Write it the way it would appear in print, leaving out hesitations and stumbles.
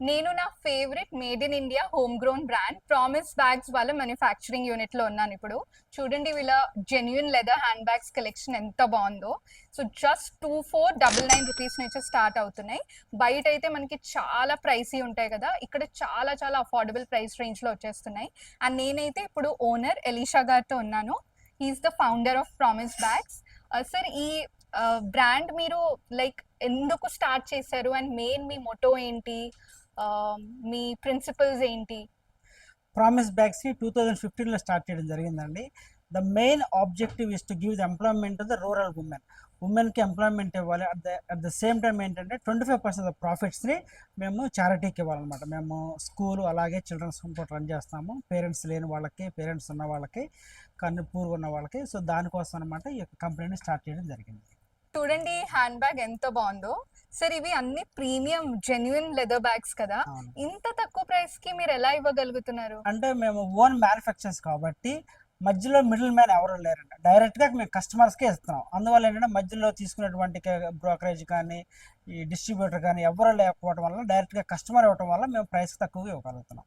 నేను నా favourite made in India home grown brand promise bags వాళ్ళ మ్యానుఫ్యాక్చరింగ్ యూనిట్ లో ఉన్నాను ఇప్పుడు. చూడండి వీళ్ళ genuine leather hand bags collection ఎంత బాగుందో. సో జస్ట్ 2499 రూపీస్ నుంచి స్టార్ట్ అవుతున్నాయి. బయట అయితే మనకి చాలా ప్రైసీ ఉంటాయి కదా, ఇక్కడ చాలా చాలా అఫోర్డబుల్ ప్రైస్ రేంజ్ లో వచ్చేస్తున్నాయి. అండ్ నేనైతే ఇప్పుడు ఓనర్ ఎలీషా గారితో ఉన్నాను. He is the founder of promise bags. Sir, ఈ బ్రాండ్ మీరు లైక్ ఎందుకు స్టార్ట్ చేశారు అండ్ మెయిన్ మీ మోటో ఏంటి, మీ ప్రిన్సిపల్స్ ఏంటి? ప్రామిస్ బ్యాగ్స్ 2015లో స్టార్ట్ చేయడం జరిగిందండి. The main objective is to give the employment to the rural ఉమెన్కి ఎంప్లాయ్మెంట్ ఇవ్వాలి. అట్ ద సేమ్ టైం ఏంటంటే 25% ఆఫ్ ప్రాఫిట్స్ని మేము చారిటీకి ఇవ్వాలన్నమాట. మేము స్కూల్ అలాగే చిల్డ్రన్స్ హోమ్ కూడా రన్ చేస్తాము, పేరెంట్స్ లేని వాళ్ళకి, పేరెంట్స్ ఉన్న వాళ్ళకి, కన్ను పూర్ ఉన్న వాళ్ళకి. సో దానికోసం అనమాట ఈ యొక్క కంపెనీని స్టార్ట్ చేయడం జరిగింది. చూడండి హ్యాండ్ బ్యాగ్ ఎంత బాగుందో. సార్, ఇవి అన్ని ప్రీమియం జెన్యున్ లెదర్ బ్యాగ్స్ కదా, ఇంత తక్కువ ప్రైస్ కి మీరు ఎలా ఇవ్వగలుగుతున్నారు? అంటే మేము ఓన్ మ్యానుఫ్యాక్చర్స్ కాబట్టి మధ్యలో మిడిల్ మ్యాన్ ఎవరు లేరండి. డైరెక్ట్గా మేము కస్టమర్స్కే ఇస్తున్నాం. అందువల్ల ఏంటంటే మధ్యలో తీసుకునేటువంటి బ్రోకరేజ్ కానీ, ఈ డిస్ట్రిబ్యూటర్ కానీ ఎవరు లేకపోవడం వల్ల డైరెక్ట్గా కస్టమర్ ఇవ్వడం వల్ల మేము ప్రైస్ తక్కువగా ఇవ్వగలుగుతున్నాం.